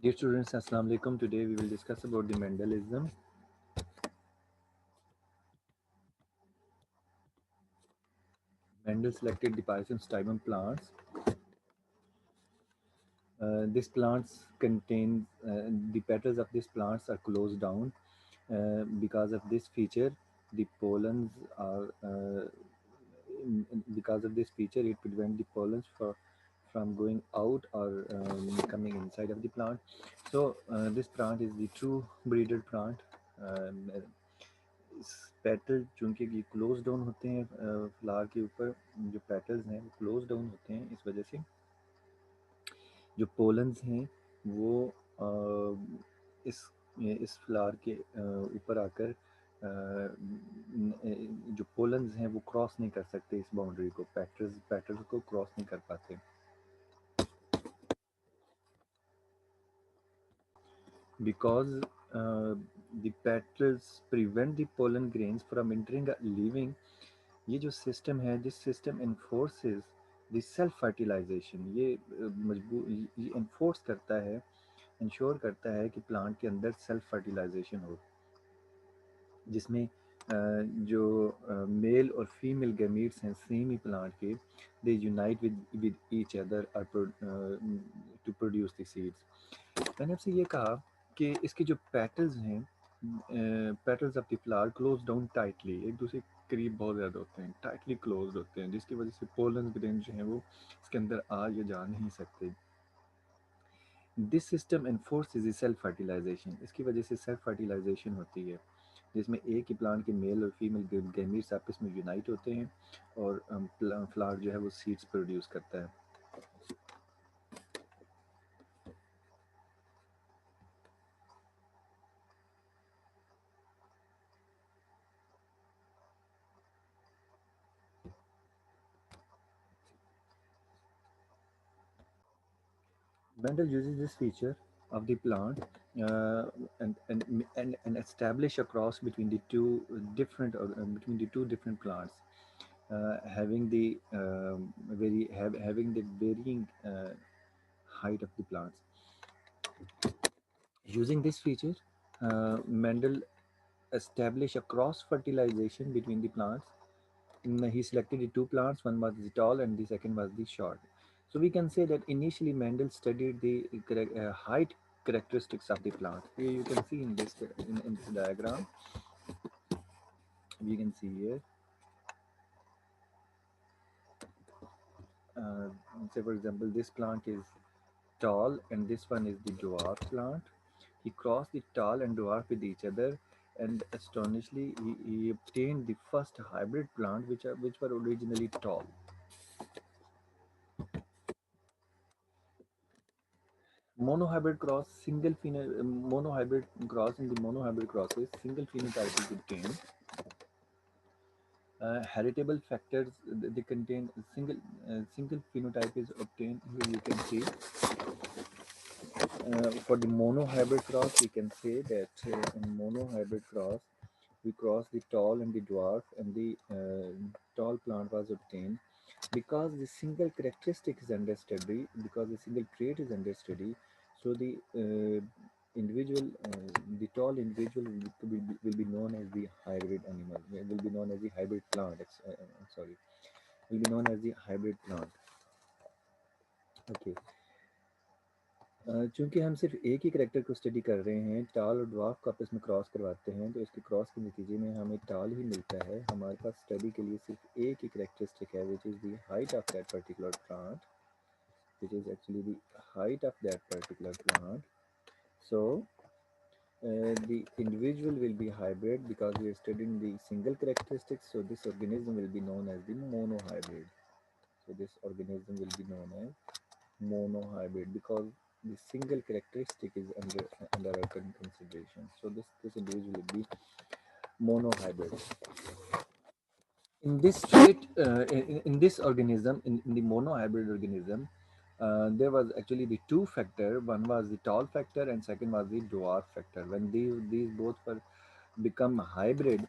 Dear students, Assalamu alaikum. Today we will discuss about the Mendelism. Mendel selected the Phytophthora plants. These plants contain the petals of these plants are closed down. Because of this feature, the pollens are because of this feature it prevents the pollens from going out or coming inside of the plant. So this plant is the true breeder plant. um, इस petal चूंकि ये close down होते हैं flower के ऊपर जो petals हैं वो क्लोज डाउन होते हैं इस वजह से जो पोलन्स हैं वो इस इस फ्लावर के ऊपर आकर जो पोलन्स हैं वो क्रॉस नहीं कर सकते इस बाउंड्री को पेटल्स पेटल्स को क्रॉस नहीं कर पाते because the petals prevent the pollen grains from entering a living. ये जो सिस्टम है this system enforces the self fertilisation ये मजबूर ये इन्फोर्स करता है इंश्योर करता है कि प्लांट के अंदर सेल्फ फर्टिलाइजेशन हो जिसमें जो मेल और फीमेल गैमीट्स हैं सेम ही प्लांट के they unite with each other to produce the seeds मैंने आपसे ये कहा कि इसके जो पेटल्स हैं petals of the flower close down tightly एक दूसरे के करीब बहुत ज़्यादा होते हैं टाइटली क्लोज होते हैं जिसकी वजह से पोलन ग्रेन जो हैं वो इसके अंदर आ या जा नहीं सकते this system enforces self fertilisation इसकी वजह से सेल्फ फर्टिलाइजेशन होती है जिसमें एक ही प्लांट के मेल और फीमेल गैमीट्स आपस में यूनाइट होते हैं और फ्लावर जो है वो सीड्स प्रोड्यूस करता है Mendel uses this feature of the plant uh, and establish a cross between the two different plants, having the having the varying height of the plants. Using this feature, Mendel established a cross fertilization between the plants. He selected the two plants, one was the tall and the second was the short. So we can say that initially Mendel studied the height characteristics of the plant. Here you can see in this diagram, we can see here, uh, say for example, this plant is tall and this one is the dwarf plant. He crossed the tall and dwarf with each other and astonishingly he obtained the first hybrid plant which were originally tall. Monohybrid cross, monohybrid cross in the monohybrid crosses, single phenotype is obtained. Heritable factors they contain single phenotype is obtained. Here you can see for the monohybrid cross, we can say that in monohybrid cross, we cross the tall and the dwarf, and the tall plant was obtained because the single characteristic is under study, because the single trait is under study. So individual, the tall individual will be known as the hybrid animal. Will be known as the hybrid plant. Sorry, will be known as the hybrid plant. Okay. चूंकि हम सिर्फ एक ही character को study कर रहे हैं टाल और ड्वार्फ को आपस में क्रॉस करवाते हैं तो इसके क्रॉस के नतीजे में हमें टाल ही मिलता है हमारे पास स्टडी के लिए सिर्फ एक ही करेक्टरिस्टिक है which is the height of that particular plant which is actually the height of that particular plant. So the individual will be hybrid because we are studying the single characteristics. So this organism will be known as the monohybrid. So this organism will be known as monohybrid because the single characteristic is under our consideration. So this individual will be monohybrid. In this trait, in this organism, in the monohybrid organism, there was actually the two factor. One was the tall factor, and second was the dwarf factor. When these both were become hybrid,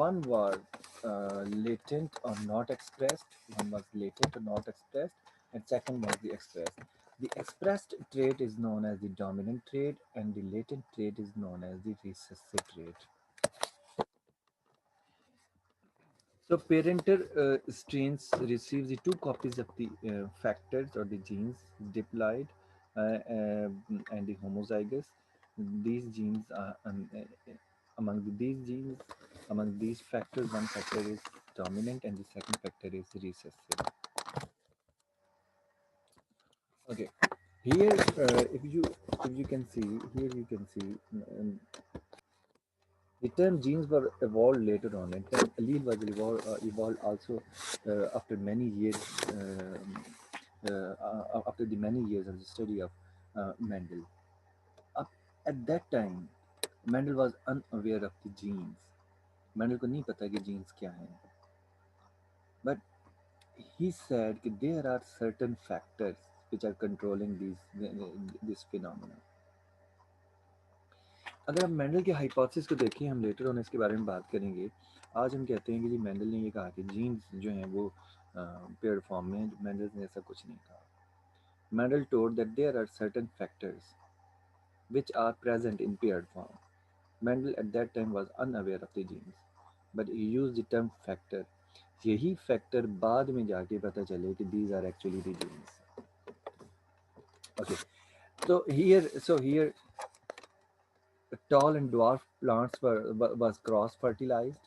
one was latent or not expressed. One was latent or not expressed, and second was the expressed. The expressed trait is known as the dominant trait, and the latent trait is known as the recessive trait. So parental strains receives the two copies of the factors or the genes diploid and the homozygous. These genes are these genes among these factors, one factor is dominant and the second factor is recessive. Okay, here if you can see here you can see the term genes were evolved later on, and term allele was evolved also after many years, after the many years of the study of Mendel. Up at that time, Mendel was unaware of the genes. Mendel को नहीं पता कि genes क्या हैं, but he said that there are certain factors which are controlling this phenomenon. अगर आप Mendel के hypothesis को देखें, हम लेटर ऑन इसके बारे में बात करेंगे। आज हम कहते हैं कि जी मेंडल ने ये कहा कि जीन्स जो हैं वो पेयर्ड फॉर्म में, मेंडल ने ऐसा कुछ नहीं कहा। Mendel told that there are certain factors which are present in paired form. Mendel at that time was unaware of the genes, but he used the term factor. यही factor बाद में जाके पता चले कि these are actually the genes. Okay, so here tall and dwarf plants was cross fertilized.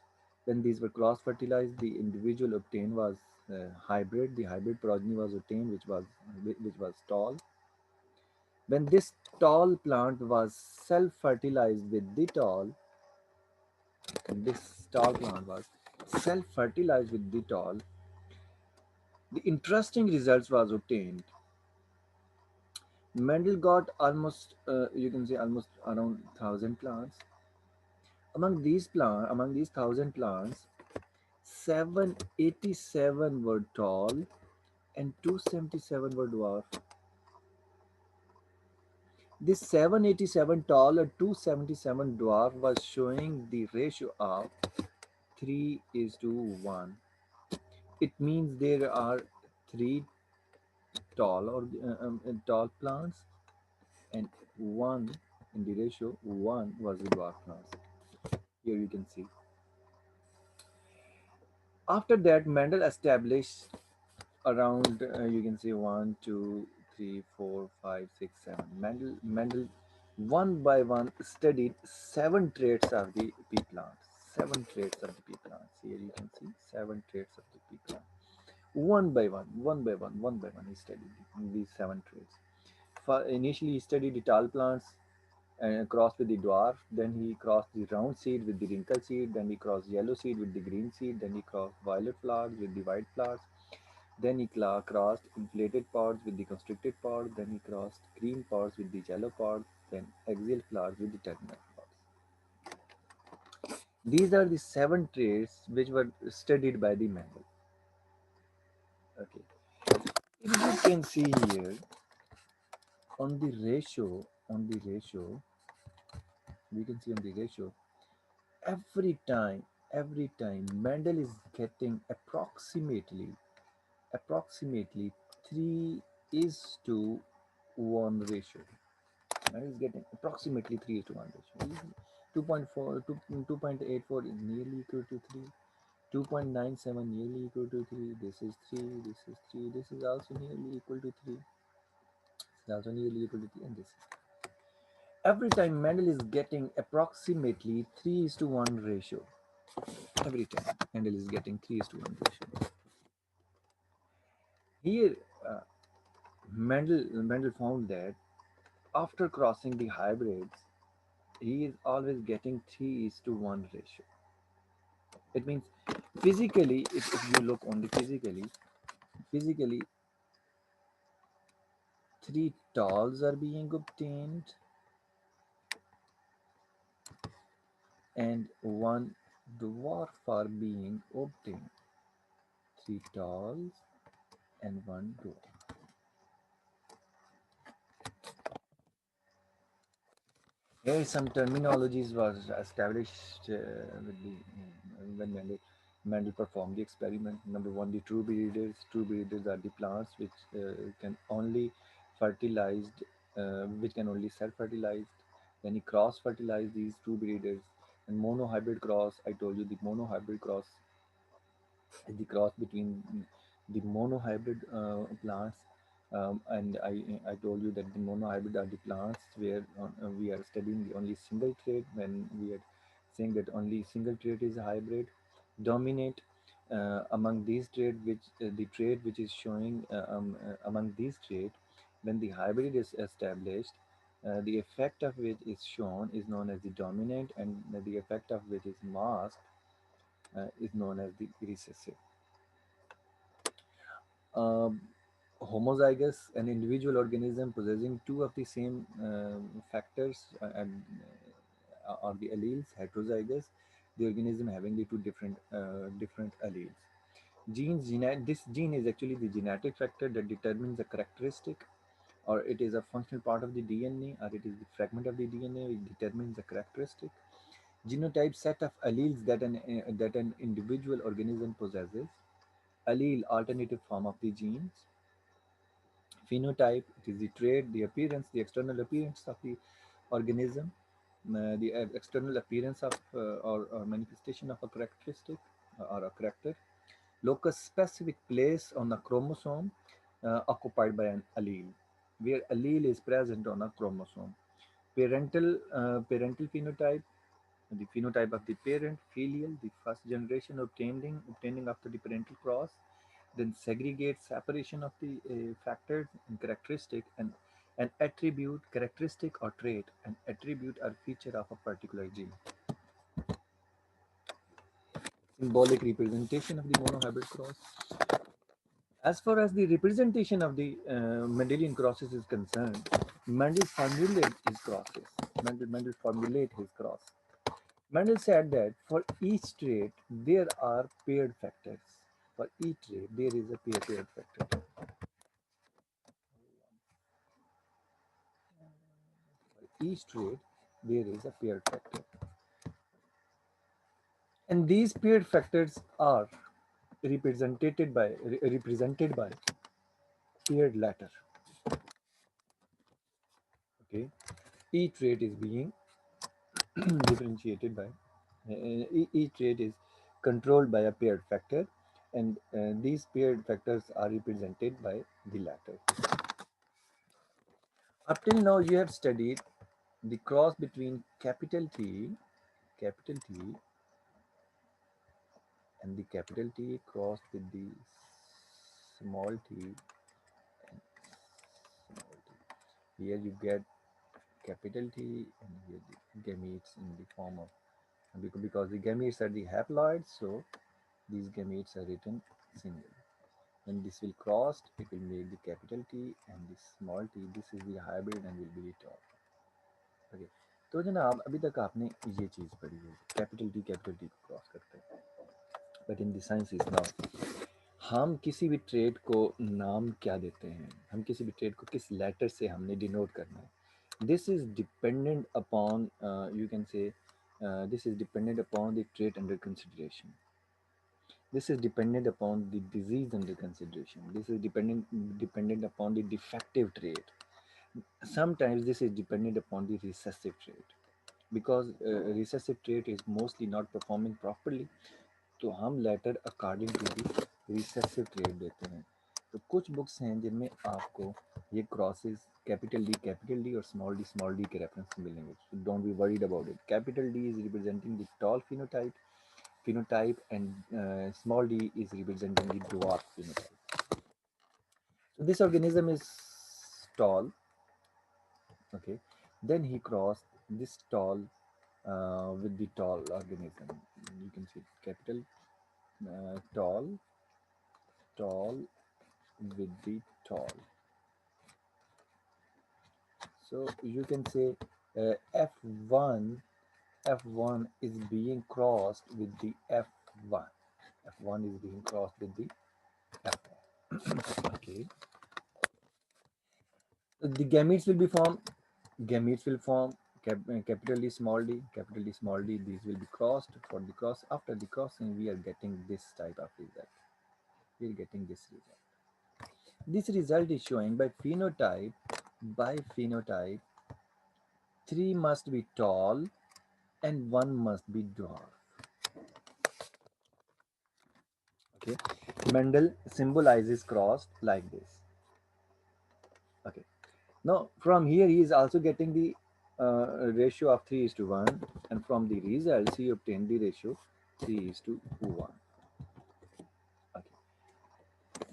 When these were cross fertilized, the individual obtained was hybrid. The hybrid progeny was obtained, which was tall. When this tall plant was self fertilized with the tall, this tall plant was self fertilized with the tall, the interesting results was obtained. Mendel got almost, you can say almost around 1,000 plants. Among these 1,000 plants, 787 were tall and 277 were dwarf. This 787 tall and 277 dwarf was showing the ratio of 3 is to 1. It means there are 3 tall plants and 1 in the ratio 1 was the dwarf plants. Here you can see. After that, Mendel established around you can say 1, 2, 3, 4, 5, 6, 7. Mendel one by one studied 7 traits of the pea plant. 7 traits of the pea plants. Here you can see 7 traits of the pea plant. One by one, he studied these 7 traits. Initially, he studied the tall plants and crossed with the dwarf. Then he crossed the round seed with the wrinkle seed. Then he crossed yellow seed with the green seed. Then he crossed violet flowers with the white flowers. Then he crossed inflated pods with the constricted pod. Then he crossed green pods with the yellow pods. Then axial flowers with the terminal pods. These are the 7 traits which were studied by the Mendel. Okay. If you can see here on the ratio, we can see on the ratio, every time Mendel is getting approximately 3 is to 1 ratio. Mendel is getting approximately 3 is to 1 ratio. 2.4, 2.84 is nearly equal to 3. 2.97 nearly equal to 3. This is 3. This is 3. This is also nearly equal to 3. This is also nearly equal to 3. And this is every time Mendel is getting approximately 3 is to 1 ratio. Every time Mendel is getting 3 is to 1 ratio. Here, uh, Mendel found that after crossing the hybrids, he is always getting 3 is to 1 ratio. It means physically, if you look only physically, 3 talls are being obtained and 1 dwarf are being obtained. 3 talls and 1 dwarf. Here some terminologies was established when Mendel performed the experiment. Number one, the true breeders. True breeders are the plants which can only fertilized, which can only self-fertilized. Then he cross-fertilized these two breeders. And monohybrid cross, I told you the monohybrid cross is the cross between the monohybrid plants. And I told you that the monohybrid are the plants where we are studying the only single trait, when we are saying that only single trait is a hybrid dominate among these trait, which the trait which is showing among these trait, when the hybrid is established, the effect of which is shown is known as the dominant, and the effect of which is masked is known as the recessive. Um, Homozygous, an individual organism possessing two of the same factors or the alleles. Heterozygous, the organism having the two different alleles. This gene is actually the genetic factor that determines a characteristic, or it is a functional part of the DNA, or it is the fragment of the DNA which determines a characteristic. Genotype, set of alleles that an individual organism possesses. Allele, alternative form of the genes. Phenotype, it is the trait, the appearance, the external appearance of the organism, the external appearance of or manifestation of a characteristic or a character. Locus, specific place on a chromosome occupied by an allele, where allele is present on a chromosome. Parental phenotype, the phenotype of the parent, filial, the first generation obtaining after the parental cross. Then segregate, separation of the factors and characteristic, and an attribute, characteristic or trait, an attribute or feature of a particular gene. Symbolic representation of the monohybrid cross. As far as the representation of the Mendelian crosses is concerned, Mendel formulated his crosses. Mendel formulated his cross. Mendel said that for each trait there are paired factors. For each trait there is a paired factor. For each trait there is a paired factor. And these paired factors are represented by paired letter. Okay, each trait is being differentiated by each trait is controlled by a paired factor, and these paired factors are represented by the latter. Up till now you have studied the cross between capital T and the capital T crossed with the small t and small t. Here you get capital T, and here the gametes in the form of, because the gametes are the haploids, so these gametes are written single. When this will cross, it will make the capital T and the small t. This is the hybrid and will be the top. Okay. तो जनाब अभी तक आपने ये चीज़ पढ़ी है, capital T को cross करते हैं. But in the science is now, हम किसी भी ट्रेड को नाम क्या देते हैं, हम किसी भी ट्रेड को किस लेटर से हमने डिनोट करना है, this is dependent upon, you can say this is dependent upon the trait under consideration. This is dependent upon the disease under consideration. This is dependent upon the defective trait. Sometimes this is dependent upon the recessive trait, because recessive trait is mostly not performing properly. तो हम letter according to the recessive trait देते हैं. तो कुछ books हैं जिनमें आपको ये क्रॉसेस कैपिटल डी और स्मॉल डी के रेफरेंस मिलेंगे. So don't be worried about it. Capital D is representing the tall phenotype and small d is representing the dwarf phenotype. So this organism is tall. Okay, then he crossed this tall with the tall organism. You can see capital tall with the tall. So you can say F1 F1 is being crossed with the F1. F1 is being crossed with the F1. Okay. The gametes will be formed. Gametes will form capital D, small d, capital D, small d. These will be crossed. For the cross, after the crossing, we are getting this type of result. We are getting this result. This result is showing by phenotype, three must be tall and one must be dwarf. Okay, Mendel symbolizes cross like this. Okay, now from here he is also getting the ratio of 3 is to 1, and from the results he obtained the ratio 3 is to 1. Okay,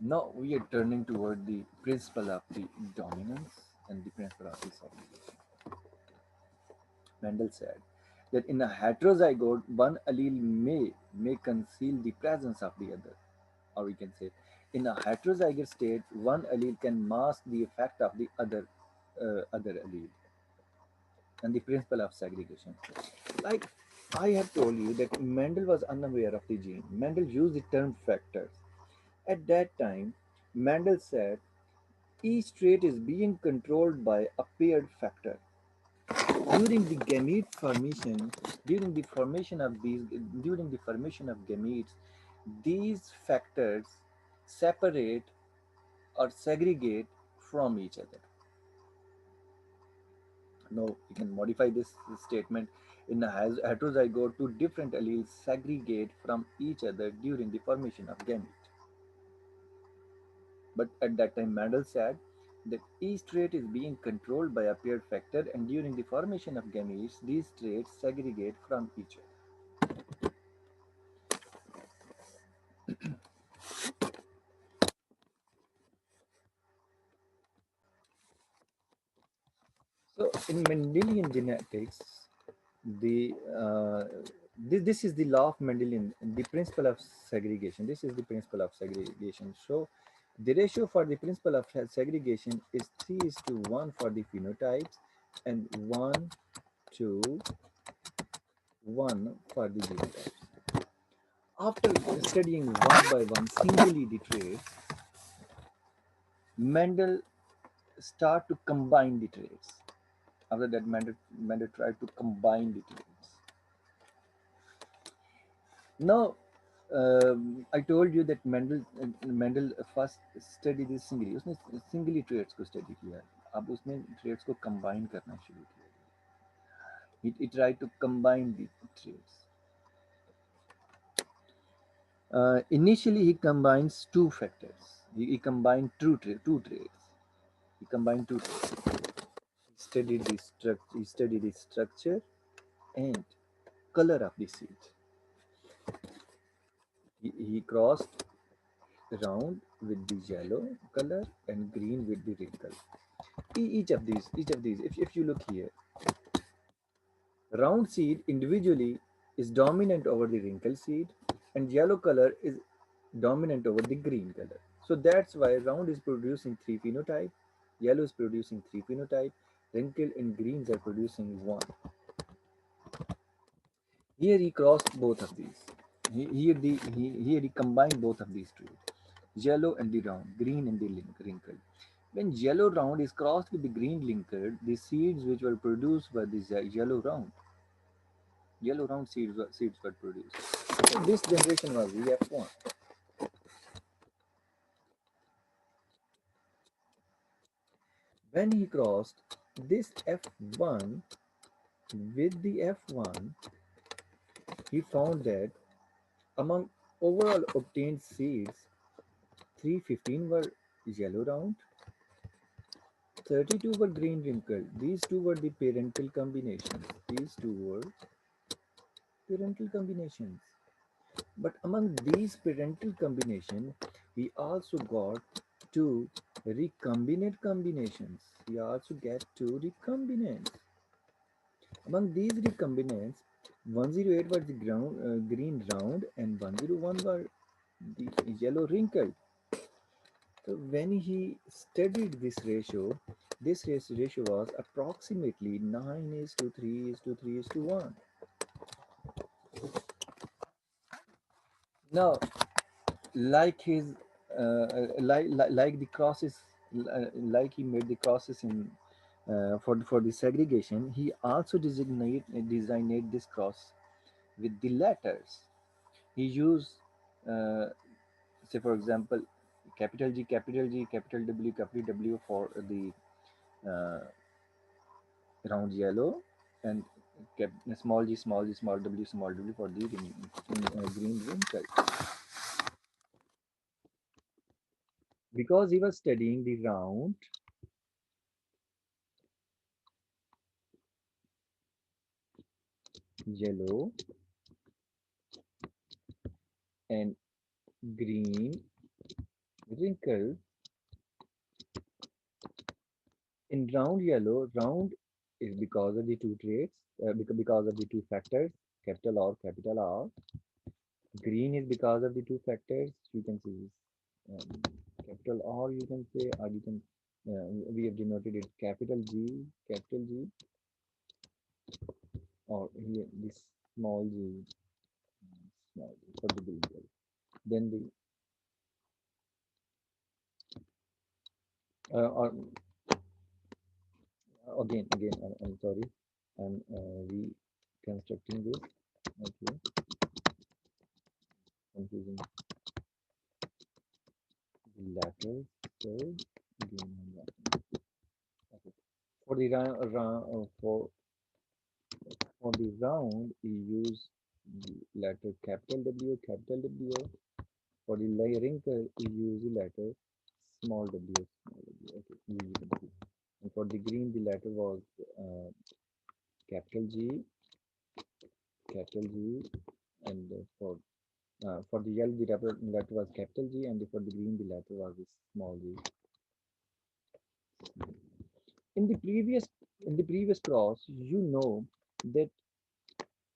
now we are turning toward the principle of the dominance and the principle of the segregation. Mendel said that in a heterozygote, one allele may conceal the presence of the other, or we can say, in a heterozygous state, one allele can mask the effect of the other allele, and the principle of segregation. Like I have told you that Mendel was unaware of the gene. Mendel used the term factors. At that time, Mendel said each trait is being controlled by a paired factor. During the gamete formation, during the formation of gametes, these factors separate or segregate from each other. Now we can modify this statement. In a heterozygote, two different alleles segregate from each other during the formation of gamete. But at that time, Mendel said that each trait is being controlled by a paired factor, and during the formation of gametes, these traits segregate from each other. So in Mendelian genetics, the this is the law of Mendelian, the principle of segregation. This is the principle of segregation. So the ratio for the principle of segregation is 3 is to 1 for the phenotypes and 1 to 1 for the genotypes. After studying one by one singly the traits, Mendel start to combine the traits. After that, Mendel tried to combine the traits. Now, I told you that Mendel first study this singly. उसने singly traits को study किया. अब उसने traits को combine करना शुरू किया. He tried to combine the traits. Initially, he combines two factors. He combined two traits. He combined two traits. He studied the structure. He studied the structure and color of the seed. He crossed round with the yellow color and green with the wrinkle. Each of these, if you look here, round seed individually is dominant over the wrinkle seed, and yellow color is dominant over the green color. So that's why round is producing three phenotype, yellow is producing three phenotype, wrinkle and greens are producing one. Here he crossed both of these. Here he combined both of these traits, yellow and the round, green and the wrinkle. When yellow round is crossed with the green linker, the seeds which were produced by this yellow round seeds were produced. So this generation was the F1. When he crossed this F1 with the F1, he found that among overall obtained seeds, 315 were yellow round, 32 were green wrinkled. These two were the parental combinations. These two were parental combinations. But among these parental combinations, we also got two recombinant combinations. We also get two recombinants. Among these recombinants, 108 was the green round and 101 were the yellow wrinkled. So when he studied this ratio was approximately 9 is to 3 is to 3 is to 1. Now, like his like the crosses, like he made the crosses in for the segregation, he also designate this cross with the letters. He used, say for example, capital G, capital W for the uh, round yellow, and small w for the green wrinkle. Because he was studying the round, yellow, and green wrinkle. In round yellow, round is because of the two traits, because of the two factors, capital R, capital R. Green is because of the two factors. You can see this capital R. You can say, or you can. We have denoted it capital G, or here this small g, small g for the green. Then the or again, I'm sorry, I'm reconstructing this. Okay, confusing the lateral third again and lateral. Okay. For the for the round, we use the letter capital W. For the wrinkle, we use the letter small w, small w. Okay, you can see. And for the green, the letter was uh, capital G, capital G, and for the yellow, the letter was capital G, and for the green, the letter was small g. In the previous cross, you know that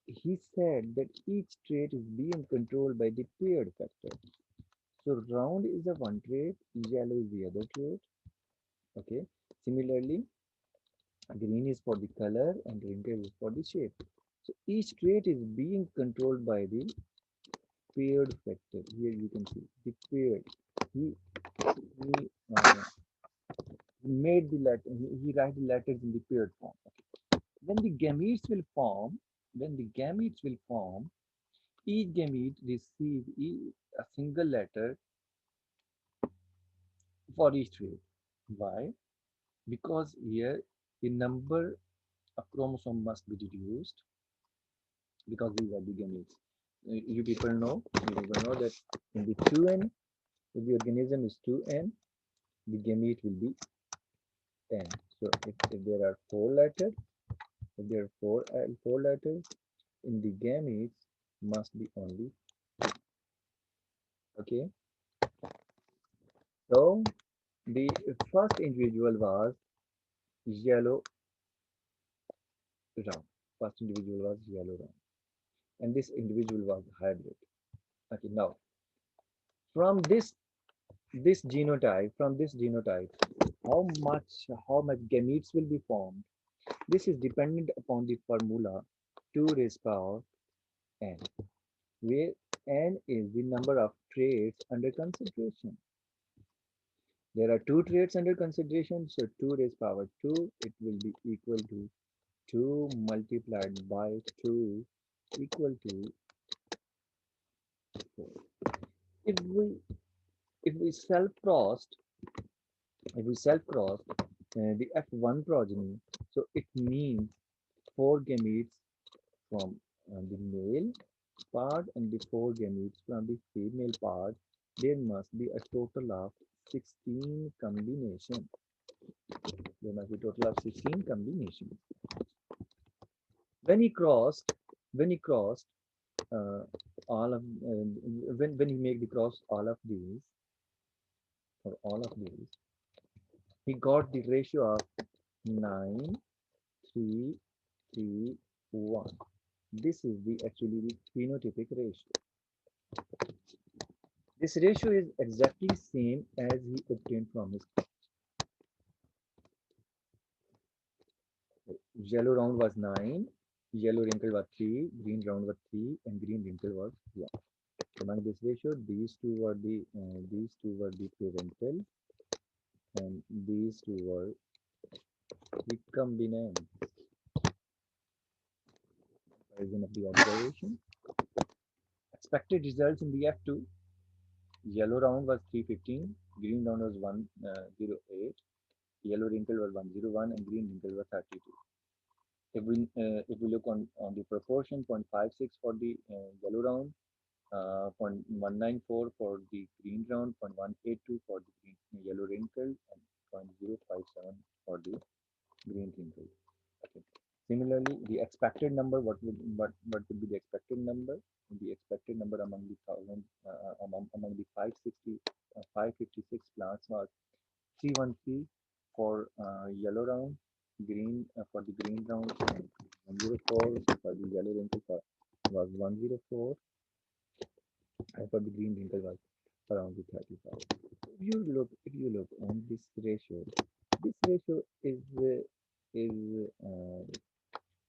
he said that each trait is being controlled by the paired factor. So round is the one trait, yellow is the other trait. Okay. Similarly, green is for the color and wrinkle is for the shape. So each trait is being controlled by the paired factor. Here you can see the paired. He he made the letter. He write the letters in the paired form. When the gametes will form, when the gametes will form, each gamete receive a single letter for each trait. Why? Because here the number of chromosome must be reduced because these are the gametes. You people know that in the 2n, if the organism is 2n, the gamete will be 10. So if there are four letters, in the gametes must be only, okay. So the first individual was yellow round. First individual was yellow round, and this individual was hybrid. Okay, now from this genotype, how much gametes will be formed. This is dependent upon the formula 2 raised power n, where n is the number of traits under consideration. There are two traits under consideration, so 2 raised power 2, it will be equal to 2 multiplied by 2 equal to 4. If we if we self crossed if we self crossed the F1 progeny, so it means 4 gametes from the male part and the 4 gametes from the female part. There must be a total of 16 combinations. There must be a total of 16 combinations. When he crossed, when he crossed all of when he make the cross all of these, he got the ratio of 9, 3, 3, 1. This is the actually the phenotypic ratio. This ratio is exactly same as he obtained from his yellow round was 9, yellow wrinkle was 3, green round was 3, and green wrinkle was 1. Among this ratio, these two were the parental, and these two were recombinant. Comparison of the observation. Expected results in the F2. Yellow round was 315, Green round was 108, yellow wrinkle was 101, and green wrinkle was 32. If we look on the proportion, 0.56 for the yellow round, 0.194 for the green round, 0.182 for the green, yellow wrinkle, and 0.057 for the green wrinkle. Okay. Similarly, the expected number, what would be the expected number? The expected number among the thousand among the 556 plants was 313 for yellow round, green for the green round, and 104 for the yellow wrinkle was 104, and for the green wrinkle was around the 35. If you look on this ratio is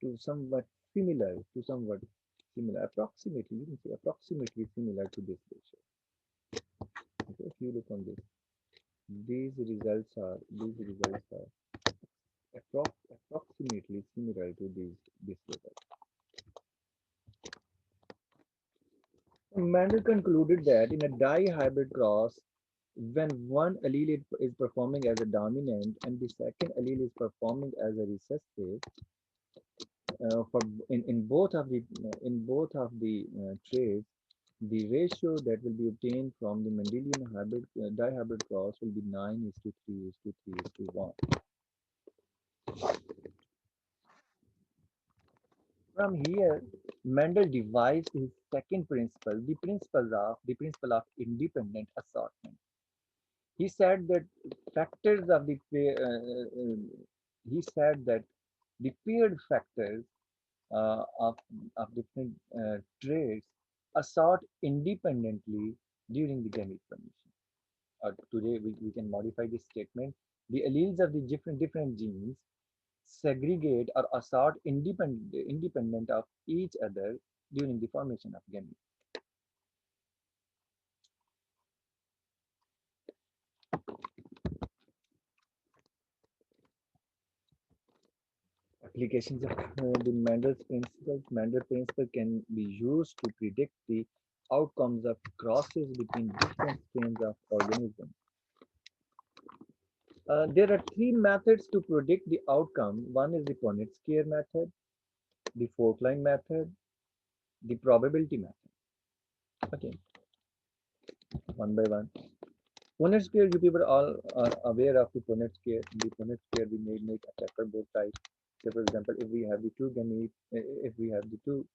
to somewhat similar, approximately, you can say approximately similar to this ratio. Okay, if you look on this, these results are approximately similar to this result. Mendel concluded that in a dihybrid cross, when one allele is performing as a dominant and the second allele is performing as a recessive, for in both of the traits, the ratio that will be obtained from the Mendelian dihybrid cross will be 9 is to 3 is to 3 is to 1. From here, Mendel devised his second principle, the principle of independent assortment. He said that factors of the he said that the paired factors of different traits assort independently during the gamete formation. Today we can modify this statement. The alleles of the different genes segregate or assort independent of each other during the formation of gamete. Applications of the Mendel principle can be used to predict the outcomes of crosses between different strains of organisms. There are three methods to predict the outcome. One is the Punnett-Square method, the Forkline method, the probability method. Okay, one by one. Punnett square, you people all are aware of the Punnett square. The Punnett square, we may make a checkerboard type. So, for example, if we have the two gametes, if we have the two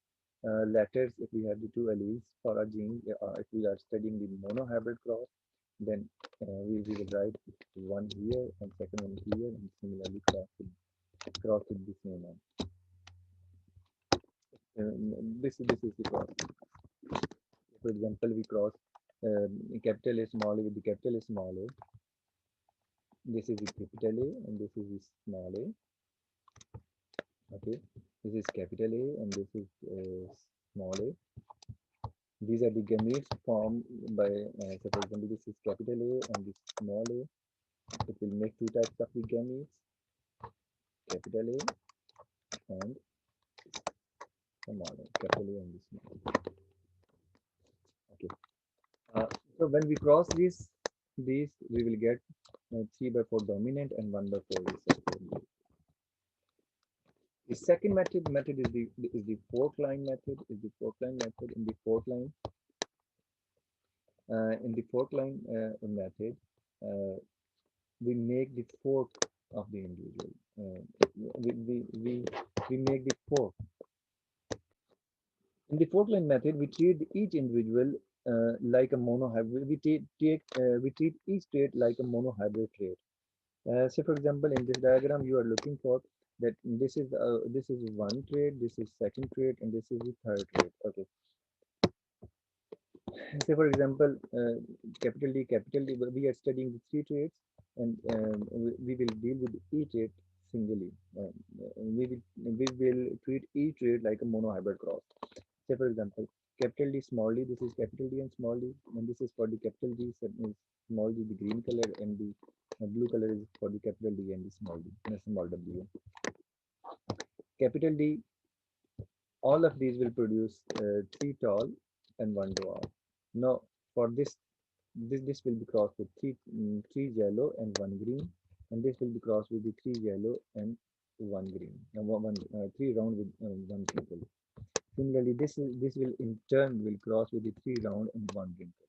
letters, if we have the two alleles for a gene, if we are studying the monohybrid cross, then we will write one here and second one here, and similarly cross with the same one. This is the cross. For example, we cross capital A small a with the capital A small a. This is the capital A and this is the small a. Okay, this is capital A and this is small a. These are the gametes formed by, so for example, this is capital A and this small a. It will make two types of the gametes, capital A and small a, capital A and the small a. Okay, so when we cross these we will get 3 by 4 dominant and 1 by 4 recessive. The second method is the fork line method. In the fork line method, uh, we make the fork of the individual. We make the fork. In the fork line method, we treat each individual like a monohybrid. We treat each trait like a monohybrid trait. Say for example, in this diagram, you are looking for that this is one trait, this is second trait, and this is the third trait. Okay. Say for example, capital D, we are studying the three traits, and we will deal with each trait singly. We will treat each trait like a monohybrid cross. Say for example, capital D, small d, this is capital D and small d, and this is for the capital D, small d, the green color, and the blue color is for the capital D and the small d, and a small w. Capital D, all of these will produce three tall and one dwarf. Now, for this This will be crossed with three yellow and one green, and this will be crossed with the three yellow and one green, three round with one wrinkle. Similarly, this will in turn will cross with the three round and one wrinkle,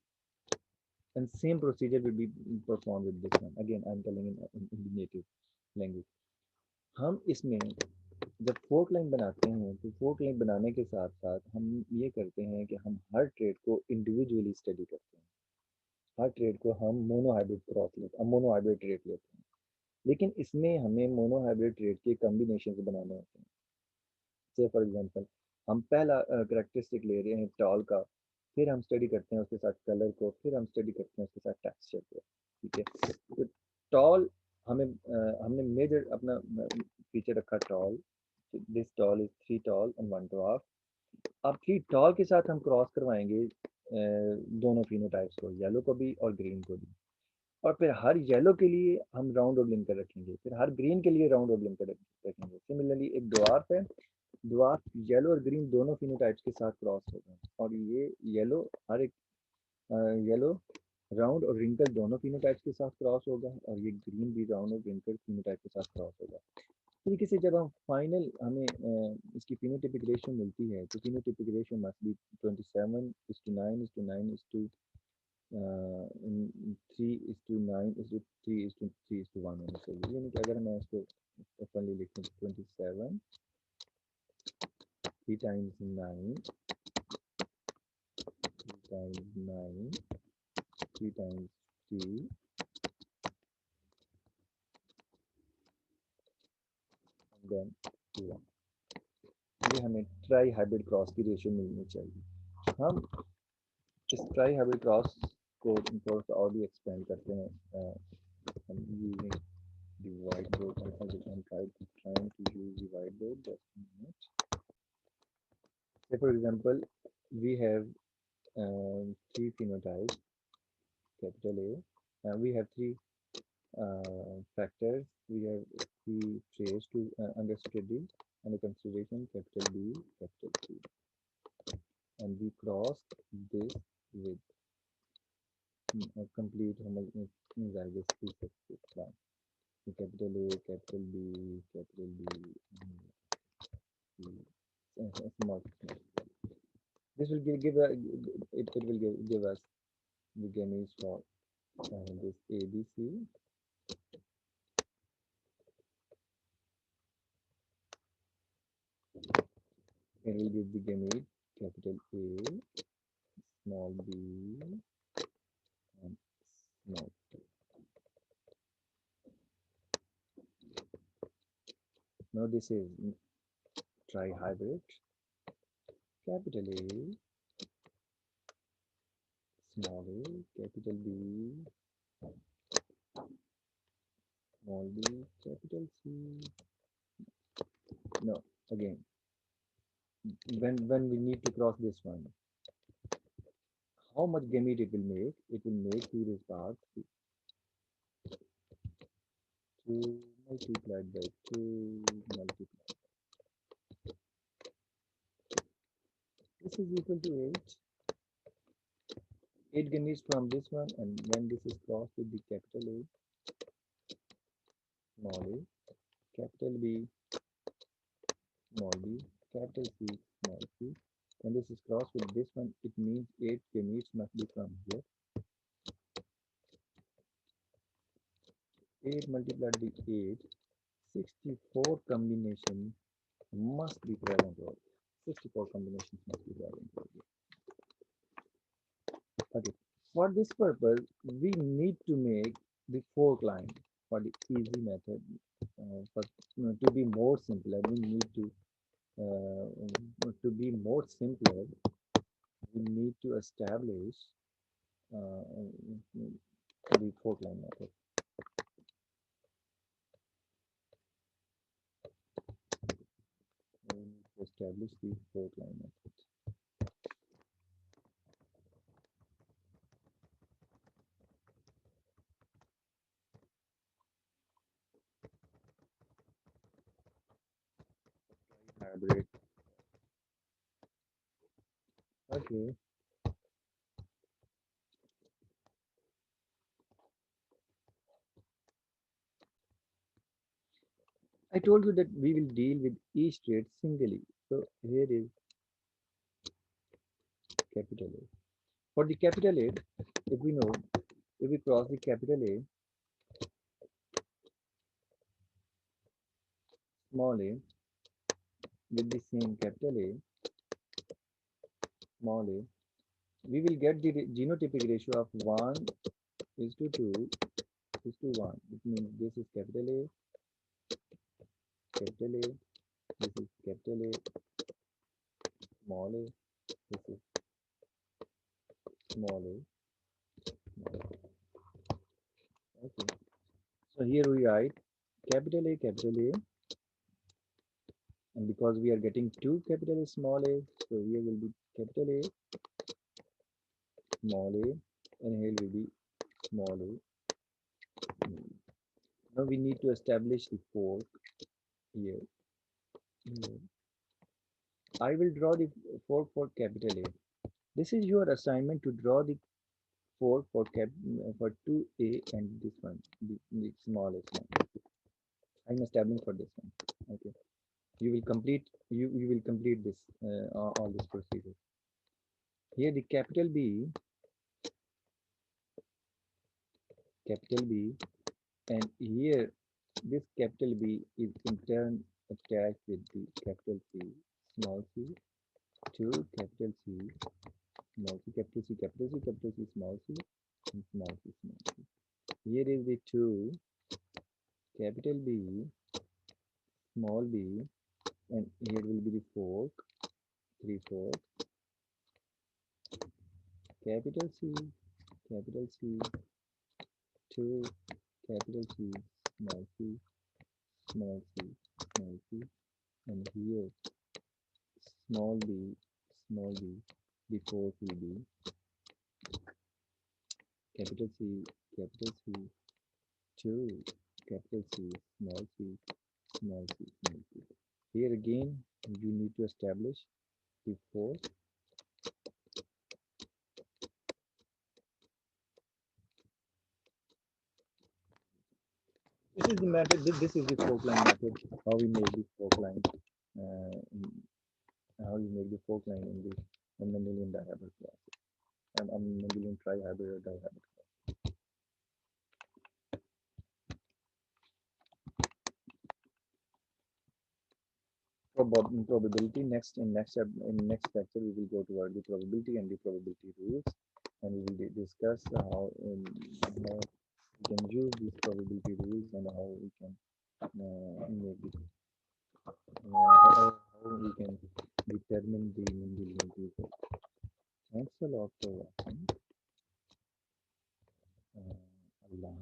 and same procedure will be performed with this one. Again, I'm telling in the native language. हम इसमें जब fork line बनाते हैं तो fork line बनाने के साथ साथ हम ये करते हैं कि हम हर ट्रेड को इंडिविजुअली स्टडी करते हैं। हर ट्रेड को हम मोनोहाइब्रिड क्रॉस लेते हैं, मोनोहाइब्रिड ट्रेड लेते हैं, लेकिन इसमें हमें मोनोहाइब्रिड ट्रेड के कॉम्बिनेशन बनाने होते हैं। से फॉर एग्जांपल हम पहला करेक्टरिस्टिक ले रहे हैं टॉल का, फिर हम स्टडी करते हैं उसके साथ कलर को, फिर हम स्टडी करते हैं उसके साथ टेक्सचर को। ठीक है, तो टॉल हमें हमने मेजर अपना फीचर रखा tall. This tall is three tall and one dwarf. अब थ्री टॉल के साथ हम क्रॉस करवाएंगे दोनों फिनोटाइप्स को, येलो को भी और ग्रीन को भी। और फिर हर येलो के लिए हम राउंड और लिंकर रखेंगे, फिर हर ग्रीन के लिए राउंड और लिंकर रखेंगे। सिमिलरली एक ड्वार्फ है, ड्वार्फ येलो और ग्रीन दोनों फिनोटाइप्स के साथ क्रॉस होगा, और ये येलो हर एक येलो राउंड और रिंकल दोनों फिनोटाइप्स के साथ क्रॉस होगा, और ये ग्रीन भी राउंड और रिंकल फिनोटाइप के साथ क्रॉस होगा। इस तरीके से जब हम फाइनल हमें इसकी फिनोटिपिक रेशियो मिलती है तो फिनोटिपिक रेशियो मस्ट बी 27:9:9:3:1 होना चाहिए। यानी कि अगर मैं इसको ओपनली लिखूँ 27 3 times 9 3 times 9 3 times 3 and then 1, ये हमें ट्राई हाइब्रिड क्रॉस की रेशियो मिलनी चाहिए। हम इस ट्राई हाइब्रिड क्रॉस को थोड़ा सा और भी एक्सपेंड करते हैं। हम using the whiteboard. I'm trying to use the whiteboard. Just a minute. Say for example, we have three phenotypes, capital A. We have three factors. We have three traits to under study, under consideration, capital B, capital C, and we cross this with a complete homozygous recessive line. Capital A, capital B, capital B, small. This will it will give us the gametes for this ABC. It will give the gamete capital A, small b, and small b. Now this is trihybrid. Capital A, small a, capital B, small b, capital C. No, again, when we need to cross this one, how much gamete it will make? It will make 2 raised power 3. 2 multiplied by 2 multiplied. This is equal to 8. 8 gametes from this one, and when this is crossed with the capital A, small a, capital B, small b, capital C, small c. When this is crossed with this one, it means 8 gametes must be from here. 8 multiplied by 8, 64 combination must be present over here. 64 combinations must be present over here. Okay. For this purpose, we need to make the fork line for the easy method. For to be more simpler, we need to be more simpler. We need to establish the fork line method. We need to establish the fork line method. Hybrid. Okay. I told you that we will deal with each trait singly. So here is capital A. For the capital A, if we know, if we cross the capital A, small a with the same capital A, small a, we will get the genotypic ratio of 1 is to 2 is to 1. It means this is capital A, this is capital A, small a, this is small a, small a. Okay. So here we write capital A, and because we are getting two capital A, small a, so here will be capital A, small a, and here will be small a. Now we need to establish the fork here. Here. I will draw the fork for capital A. This is your assignment to draw the fork for 2A and this one, the smallest one. I'm establishing for this one. Okay. You will complete this all this procedure. Here the capital B, and here this capital B is in turn attached with the capital C, small c, to capital C, small c, capital C, capital C, capital C, small c, and small c, small c. Here is the 2, capital B, small b, and here will be the fork, 3 fork, capital C, capital C, 2, capital C, small c, small c, small c, and here small b, the fork will be capital C, capital C, 2, capital C, small c, small c, small c. Here again, you need to establish the fork. This is the method. This is the fork line method. How we make the fork line. How you make the fork line in the mendelian dihybrid class. And mendelian trihybrid or dihybrid. Probability. In next lecture we will go toward the probability and the probability rules, and we will discuss how we can use these probability rules and how we can make it, how we can determine the Mendelian result. Thanks a lot for watching. Allah